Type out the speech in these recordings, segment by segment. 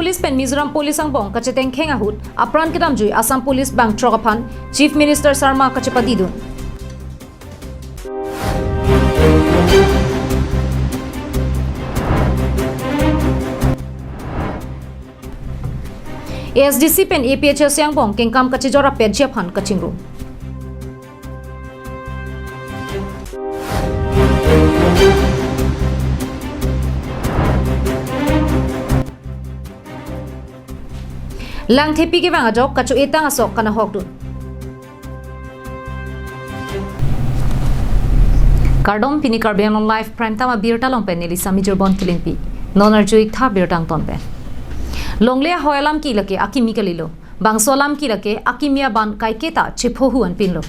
Police pen Mizoram Police ang bong kacheteng khengahut apran kedam jui Assam Police bang trokapan Chief Minister Sarma kachepadidun. ASDC pen APHS yang bong kengkam kachijora pejaphan kachingru. Lang thepi ke wang ajok kachu etang asok kana hokdun. Kardom pini karbian on live prime tama birta long pen nili sami jorbon kilingpi. Nonar juik tha birtang ton pen. Longlea hoyalam ki lake akimi kalilo. Bangsolam ki lake akimia ban kaiketa chipho huan pinlo.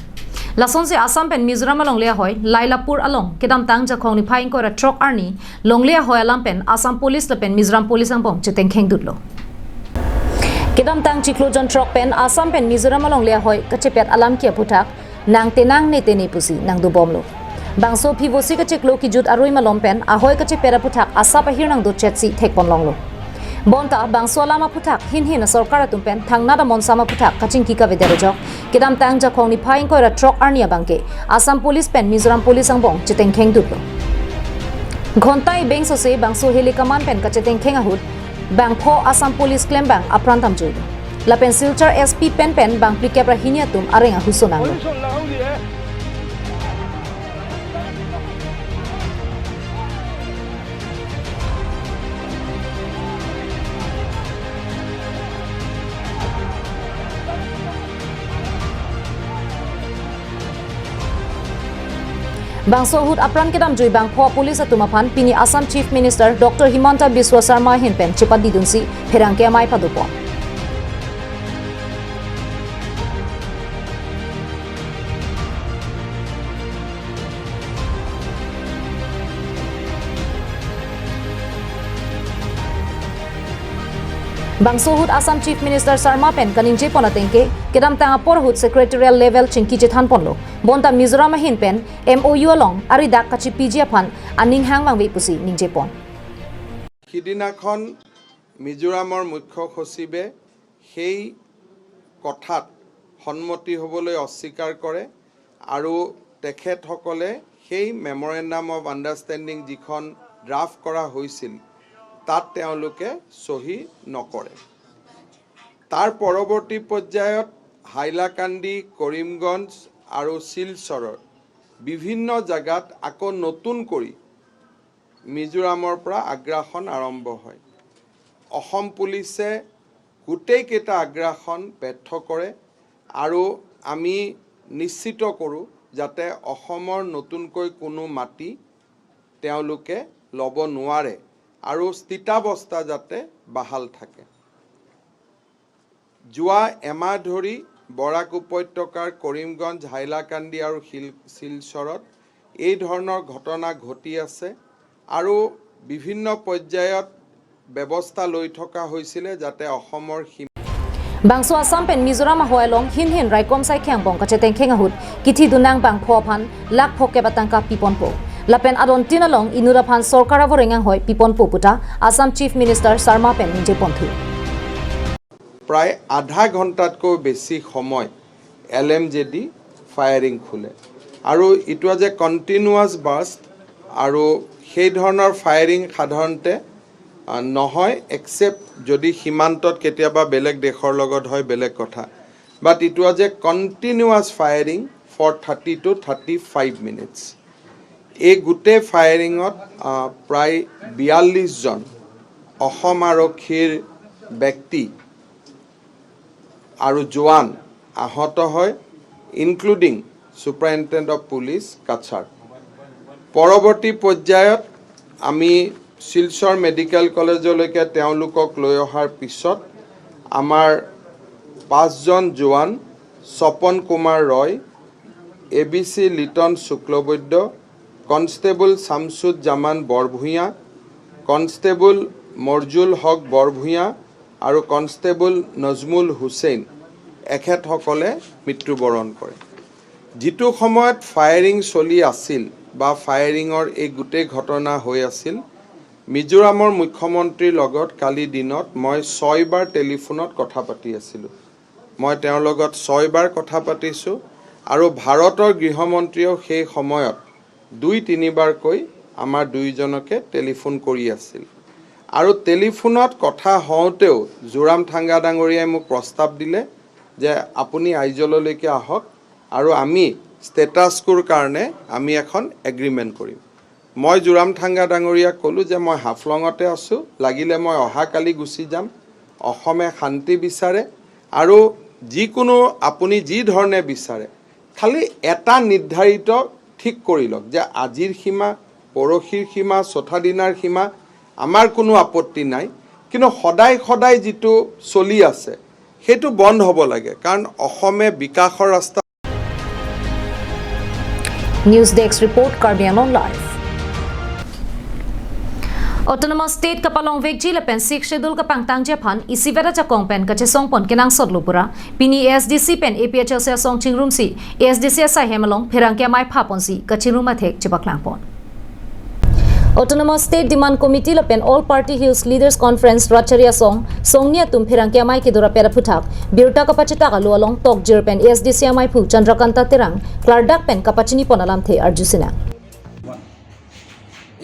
Lason se Assam pen Mizoram longlea hoy Lailapur along kedam tang jakhong ni phaing ko ra truck arni longlea hoyalam pen Assam Police la pen Mizoram Police ang bom cheteng kheng dutlo. Kedam tang chiklojon truck pen Assam pen Mizoram longlea hoy kachepet alam kia putak nang tenang ne teni pusi nang du bomlo. Bangso pivosi ka chiklo ki jut aroi malom pen ahoy kachepera putak asa pahir nang du chetsi thekpon longlo. Bonta bangso alama putak hin hin sarkar tumpen thangna da monsama putak kaching ki ka vederojok kedam tang jakhong ni phaing ko ra truck arnia bangke Assam Police pen Mizoram Police ang bong cheteng kheng dutlo. Ghontai beng so se bangso helikaman pen ka cheteng kheng ahut Bang po Assam Police claim bang aprantam joy. La Silchar SP pen bang plikebra hiniatum arenga husonang. Bang sohut apran kedam joy bang po police atumapan pini Assam Chief Minister Dr. Himanta Biswa Sarma hinpen chipadidunsi pherangke amai padupo. Bang sohut Assam Chief Minister Sarma pen kaninje ponatengke kedam tanga porhut secretarial level chingki jethan ponlo bonta Mizoram hin pen MOU along ari dak kachi PG aphan aning hang mangwe pusi ningje pon Hidinakhon Mizoramor মুখ্য সচিবে সেই কথাত সন্মতি হ'বলৈ অস্বীকাৰ কৰে আৰু তেখেতসকলে সেই মেমৰেন্ডাম অফ আন্ডাৰষ্টেণ্ডিং যিখন ড্ৰাফট কৰা হৈছিল তাত তেওঁলোকে সহি নকৰে তাৰ পৰৱৰ্তী পৰ্যায়ত হাইলাকান্দি কৰিমগঞ্জ আৰু শিলচৰৰ বিভিন্ন জাগাত আকৌ নতুন কৰি মিজোৰামৰ পৰা আগ্ৰাসন আৰম্ভ হয় অসম পুলিচে গোটেই কেইটা আগ্ৰাসন ব্যৰ্থ কৰে আৰু আমি নিশ্চিত কৰো যাতে অসমৰ নতুনকৈ কোনো মাটি তেওঁলোকে লব নোৱাৰে আৰু স্থিতাৱস্থা যাতে বাহাল থাকে জুৱা এমাহ ধৰি বৰাক উপত্যকাৰ কৰিমগঞ্জ হাইলাকান্দি আৰু শিলচৰত এই ধৰণৰ ঘটনা ঘটি আছে আৰু বিভিন্ন পৰ্যায়ত ব্যৱস্থা লৈ থকা হৈছিল যাতে অসমৰ Bangso Assam pen Mizoram hoyalong hin hin raikom sai khyang bong ka cheteng kheng ahut kithi dunang bang phophan lak phoke batangka piponpo lapen adon tinalong inuraphan sarkara vorengang hoy piponpo puta Assam Chief Minister Sarma pen ninje ponthu প্ৰায় আধা ঘণ্টাতকৈ বেছি সময় LMJD firing খুলে আৰু it was a continuous burst আৰু সেই ধৰণৰ ফায়াৰিং সাধাৰণতে নহয় এক্সেপ্ট যদি সীমান্তত কেতিয়াবা বেলেগ দেশৰ লগত হয় বেলেগ কথা but it was a continuous firing for 30 to 35 minutes এই গুটে ফায়াৰিঙত প্ৰায় 42 জন অসম আৰক্ষীৰ ব্যক্তি আৰু জোৱান আহত হয় including superintendent of police Cachar পৰৱৰ্তী পৰ্যায়ত আমি শিলচৰ মেডিকেল কলেজলৈকে তেওঁলোকক লৈ অহাৰ পিছত আমাৰ 5 জন জোৱান Swapan Kumar Roy ABC Liton Shuklabaidya constable Shamsud Zaman Borbhuyan constable Morjul Haque Borbhuyan আৰু কনষ্টেবল নজমুল হুছেইন এখেতসকলে মৃত্যুবৰণ কৰে যিটো সময়ত ফায়াৰিং চলি আছিল বা ফায়াৰিঙৰ এই গুটে ঘটনা হৈ আছিল মিজোৰামৰ মুখ্যমন্ত্ৰীৰ লগত কালি দিনত মই 6 বাৰ টেলিফোনত কথা পাতি আছিলোঁ। মই তেওঁৰ লগত 6 বাৰ কথা পাতিছোঁ আৰু ভাৰতৰ গৃহমন্ত্ৰীয়েও সেই সময়ত 2-3 বাৰকৈ আমাৰ দুইজনকে টেলিফোন কৰি আছিল। আৰু টেলিফোনত কথা হওঁতেও জোৰামথাংগা ডাঙৰীয়াই মোক প্ৰস্তাৱ দিলে যে আপুনি আইজললৈকে আহক আৰু আমি ষ্টেটাছ কোৰ কাৰণে আমি এখন এগ্ৰিমেণ্ট কৰিম। মই জোৰামথাংগা ডাঙৰীয়াক ক'লোঁ যে মই হাফলঙতে আছোঁ, লাগিলে মই অহাকালি গুচি যাম। অসমে শান্তি বিচাৰে আৰু যিকোনো আপুনি যি ধৰণে বিচাৰে, খালি এটা নিৰ্ধাৰিত ঠিক কৰি লওক যে আজিৰ সীমা, পৰহিৰ সীমা, চৌথা দিনাৰ সীমা আমাৰ কোনো আপত্তি নাই, কিন্তু সদায় সদায় যিটো চলি আছে সেইটো বন্ধ হ'ব লাগে, কাৰণ অসমে বিকাশৰ ৰাস্তা। News Desk report Karbi Anglong Live. Autonomous State kapalong vekji lepen sik schedule kapang tang Japan isivera cha kongpen kache songpon kenang sotlupura pini ASDC pen APHL se song chingrum si ASDC sa hemalong pherang kya mai phapon si kachiruma thek chibaklangpon. Autonomous State Demand Committee lepen All Party Hills Leaders Conference Racharia songnia tum pherang kya mai kidura pera phuthak birta kapachita kalu along tok jirpen ASDC mai phu Chandrakanta terang klardak pen kapachini ponalam the arjusina.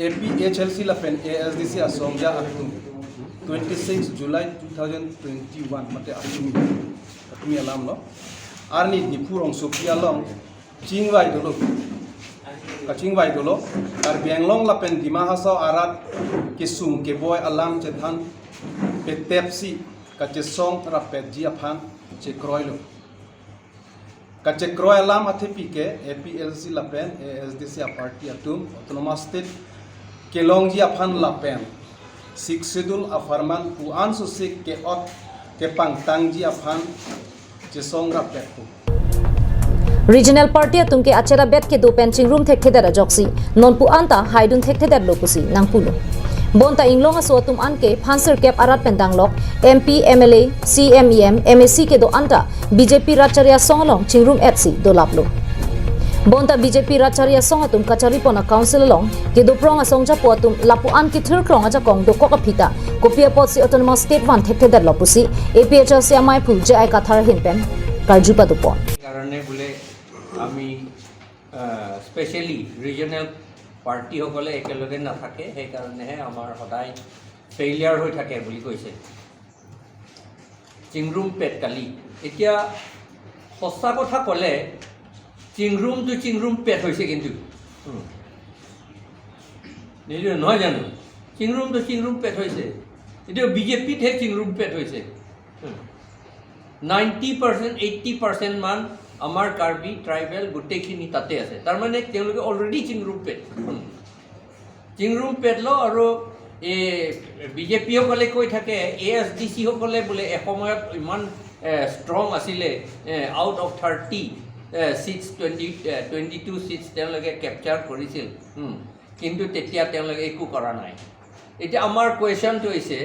APHLC lapen ASDC asongja akun 26 July 2021 mate akumi alam lo arni nipurong sopia long chingwai dolo ar benglong lapen dimahasau arat kisum keboy alam chethan petepsi kachesong rapet jiaphan chekroilo kachekroy alam athepike APLC lapen ASDC party atum autonomous state kelongji aphan lapen sik schedule afarman puan susik ke ot ke pangtangji aphan jesong rapet Regional Party atumke achera bet ke do penching room thek thedara joksi non pu anta haidun thek thedar lopusi nangpulo bonta inglong aso atum anke phanser cap arat pendang lok MP MLA CMEM MSC ke do anta BJP Racharia songlong chingrum FC do laplo bonta BJP Racharia song atum kachari pona council long ke do prong asong ja po atum lapu an ki thir krong aja kong do koka phita kopia pot si autonomous state one thek thedar lopusi APHL se amai phu je ai kathar hinpen karjupa do pon karone bole আমি specially regional party সকলে একেলগে নাথাকে সেইকাৰণেহে আমাৰ সদায় failure হৈ থাকে বুলি কৈছে চিংৰুম পেট কালি এতিয়া সঁচা কথা ক'লে চিংৰুম পেট হৈছে কিন্তু নহয় জানো চিংৰুম পেট হৈছে এতিয়া বিজেপিতহে চিংৰুম পেট হৈছে 90% 80% মান আমাৰ কাৰ্বি ট্ৰাইবেল গোটেইখিনি তাতে আছে তাৰমানে তেওঁলোকে অলৰেডি চিংৰুম পেট ল আৰু এই বিজেপি সকলে কৈ থাকে ASDC সকলে বোলে এসময়ত ইমান ষ্ট্ৰং আছিলে আউট অফ 22 সিটছ তেওঁলোকে কেপচাৰ কৰিছিল কিন্তু তেতিয়া তেওঁলোকে একো কৰা নাই এতিয়া আমাৰ কুৱেশ্যনটো হৈছে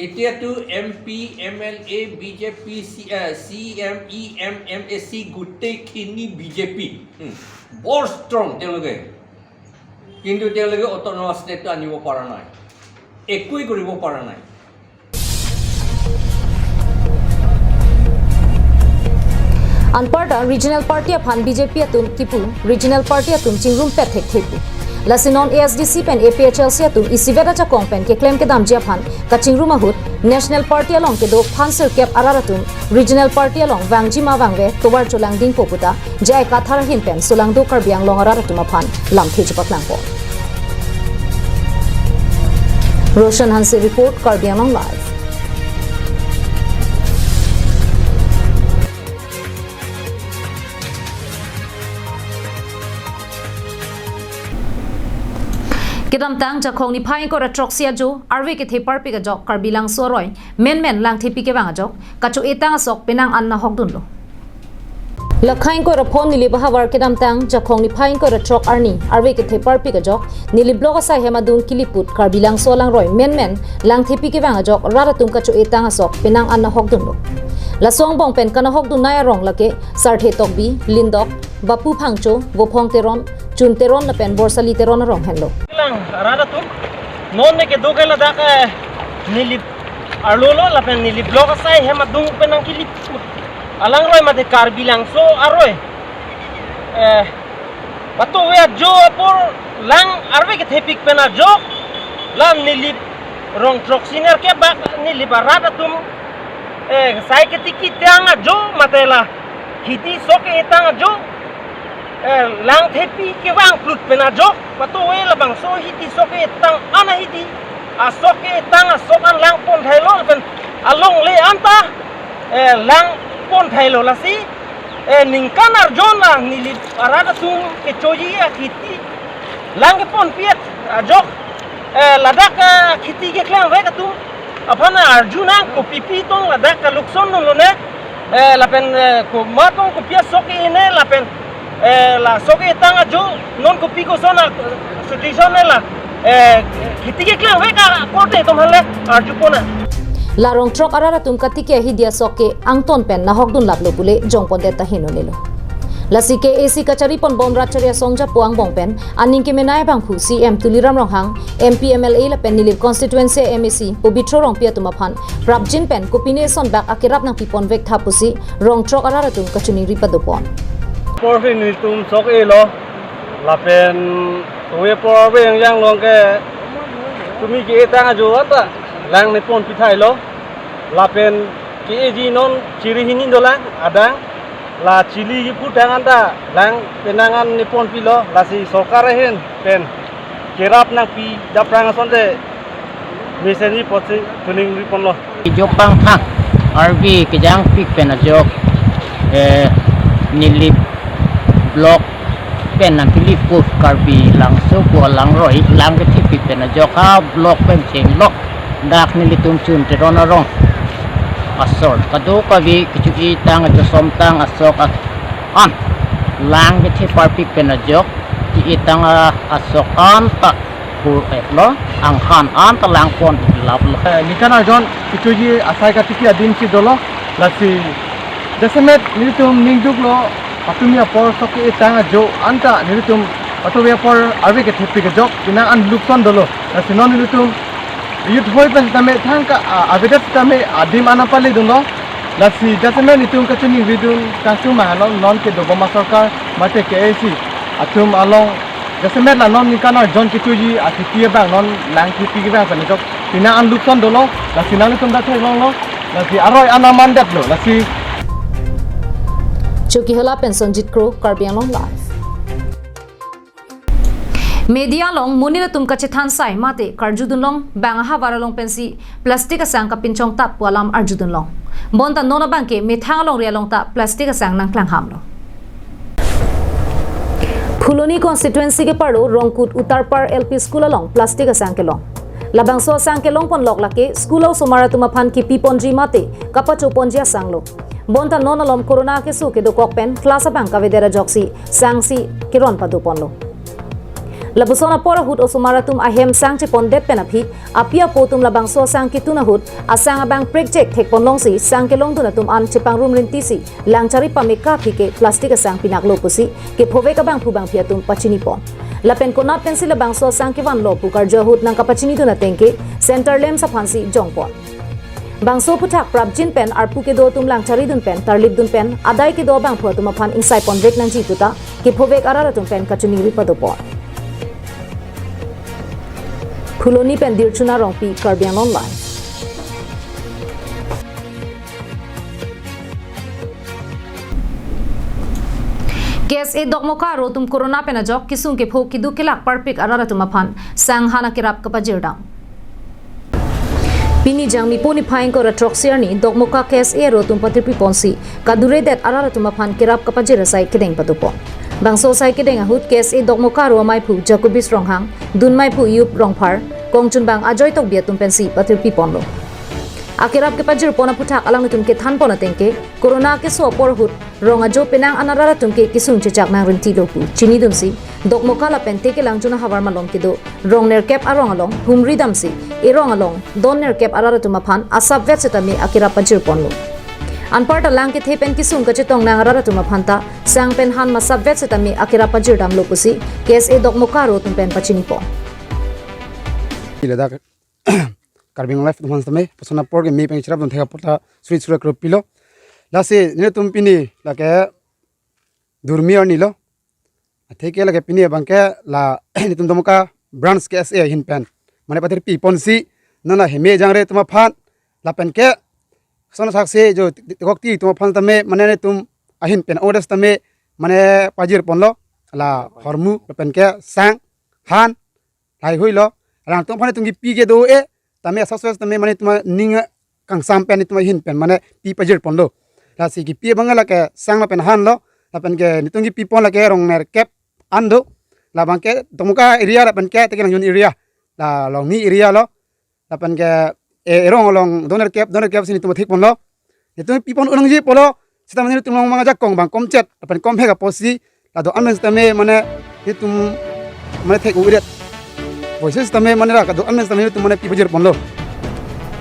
এতিয়াতো MP MLA BJP CMEM MSC গোটেইখিনি BJP বৰ ষ্ট্ৰং তেওঁলোকে কিন্তু তেওঁলোকে অট'নমাছ ষ্টেটটো আনিব পৰা নাই একোৱেই কৰিব পৰা নাই Anparta Regional Party aphan BJP atum kipu Regional Party atum chingrum pethek thepu Lasinon ASDC pen APHLC atum isivera cha kongpen ke claim ke dam japhan ka chingrum ahut National Party along ke do phanser cap araratum Regional Party along wangji ma wangwe tobar cholang ding poputa jai kathar hin pen solang do karbiang long araratum aphan lam thejpak langpo Roshan Hansi report Karbiang Long Live Kedam tang jakhong ni phai ko ratroxia jo arwe ke thepar pe ga jok karbilang soroi men lang thepi ke bang jok kachu etang asok penang anna hokdun lo Lakhain ko raphon nili bahawar kedam tang jakhong ni phai ko ratrok arni arwe ke thepar pe ga jok nili blog asa hemadun kiliput karbilang solang roi men lang thepi ke bang jok raratum kachu etang asok penang anna hokdun lo Lasong bong pen kana hokdun naya rong lake sarthe tokbi lindok bapu phangcho bofong teron chun teron na pen borsali teron rong henlo lang arada tu non ne ke do ke la dak nilip arlolo la pen nilip blok sai he madung penang kilip alang roi mate kar bilang so aroi pato we jo por lang arwe ke thepik pena jo lam nilip rong trok siner ke bak nilip arada tum sai ke tiki tanga jo matela khiti so ke tanga jo lang thepi ke wang plut pena jo pato we la bang so hiti so ke tang ana hiti so ke tanga so kan lang pon thailo pen along le anta lang pon thailo la si ningkanar jona nili arada tum ke choji khiti lang ke pon piet jok ladak khiti ke klang ve ka tum apana arjuna ko pipi tong ladak ka lukson no ne lapen ko matong ko pia so ke ne lapen la so ke tanga jo non ko piko sona situation la khiti ke klang ve ka kote tum hale arjupona la rong trok arara tum katike hi dia soke angton pen na hokdun laplo pule jongpon de tahino lelo la sike AC kachari pon bom racharia songja puang bong pen aning ke menai bang phu CM tuliram rong hang MPMLA la pen nilip constituency MAC pobitro rong pia tuma phan prabjin pen combination back akirap nang pipon vek thapusi rong trok arara tum kachuni ripadopon porfin tum sok e lo la pen we por we yang long ke tumi ke tanga jo ata lang ne pon pithai lo la pen ke ji non chiri hinin dola ada la chili ki putang anda lang penangan ne pon pilo la si sokar hen pen kerap na pi daprang sonde meseni potsi tuning ri pon lo jok pang tha RV kejang pik pen jok nilip blok pen nan tilip ko karbi lang so ko lang roi lang ke tipik pen jok ha blok pen cheng lo dak nilitum chun te ron rong asol kadu kavi kichuki tang jo som tang asok an lang ke thi parpik pen jok ti itang asok an ta pu lo ang khan an ta lang pon lap lo nikana jon kichuji asai ka tiki adin chi dolo lasi desemet nilitum ningduk lo patumia por soki tang jo anta nilitum patumia por arve ke thipi ke jok ina an lukson dolo lasi non nilitum youth hoi pen tame thangka avedat tame adim anapali duno lasi jasme nitum kachuni vidun kasu mahalon non ke dobama sarkar mate ke AC atum along jasme la non nikana jon kituji atikia bang non lang kiti bang pen jok ina an lukson dolo lasi nan tum da thai long lo lasi aroi anaman dat lo lasi chuki hola pen Sonjit Kro Karbiang Long live media long munira tum kache than sai mate karjudun long bang ha waralong pensi plastic asang kapin chong tap walam arjudun long bonta nona banke methang long ria long ta plastic asang nang klang ham lo phuloni constituency ke paro rongkut utarpar LP school along plastic asang ke long labang so asang ke long pon lok lake school o sumara tuma phan ki piponji mate kapacho ponjia sanglo bonta nona lom corona ke su ke do kokpen class abang ka vedera joksi sangsi kiron padu ponlo labusona pora hut osumaratum ahem sang che pondet penaphit apia potum labang so sang kituna hut asang abang project thek ponlong si sang ke long tuna tum an chepang room rinti si langchari pameka phike plastic asang pinak lo pusi ke phove ka bang phubang phiatum pachini pon lapen kona pencil labang so sang ke wan lo pukar jo hut nang kapachini tuna tengke center lem sa phansi jongpon bangso puthak prabjin pen arpu ke do tum langchari dun pen tarlip dun pen adai ke do bang photuma phan insai pon vek nang ji tuta ke phovek arara tum pen kachuni ri padopon Phuloni pen dirchuna rongpi Karbiang Long live Kes e dokmoka ro tum corona pen ajok kisung ke phok kidu kelak parpik arara tum aphan sang hana kirap kapajirdang Pini jangmi poni phaing ko ratroxier ni dokmoka kes e ro tum patripi ponsi kadure det arara tum aphan kirap kapajira sai kedeng patupon bangso sai kedeng ahut kes e dokmoka ro mai phu jakubis ronghang dun mai phu yup rongphar kongchun bang ajoy tok bia tum pensi patripi ponlo akirap ke pajir pona puthak alang tum ke than pona tengke corona ke so por hut ronga jo penang anarara tum ke kisung chechak nang rinti lopu chini dumsi dokmoka la pente ke langjuna hawar malom ke do rong ner cap arong along humri damsi e rong along don ner cap arara tum aphan asap vet setami akirap pajir ponlo anparta lang ke thepen kisung ka chetong nang arara tum aphanta sang pen han masap vet setami akirap pajir dam lopusi kes e dokmoka ro tum pen pachini pon Ila da Karbing life tuhan sampai pesona por ke mi pengcerap don thega pota suri sura kropilo. Lase ne tum pini la ke durmior ni lo. Theke la ke pini bangke la ni tum tomuka brands ke sa hin pen. Mane patir pi ponsi nona heme jangre tuma phan la pen ke sona sakse jo tikokti tuma phan tame mane ne tum ahin pen orders tame mane pajir ponlo la hormu la pen ke sang han lai hui lo rang tum phane tungi pi ke do e tame success tame mane tuma ning kang sam pen tuma hin pen mane pi pajir ponlo la si ki pi bangala ke sang la pen han lo la pen ke ni tungi pi pon la ke rong ner kep ando la bangke tomuka area la pen ke te kan area la long ni area lo la pen ke erong long doner kep sini tuma thik pon lo itu pi pon unang ji polo sita mane tum long manga jakong bang komchet la pen kom hega posi la do amen tame mane hitum mane thek uret voices tame mane ra ka do amen tame tum mane pi pajir pon lo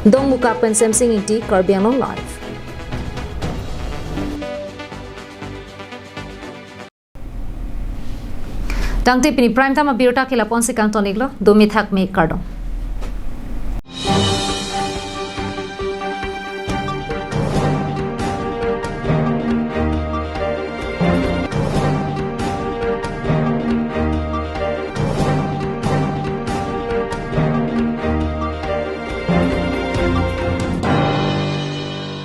Dong muka pen Samsung inti Karbi Anong Live. Tangte pini prime time birta kila ponsi kang toniglo do mi thak me kardong.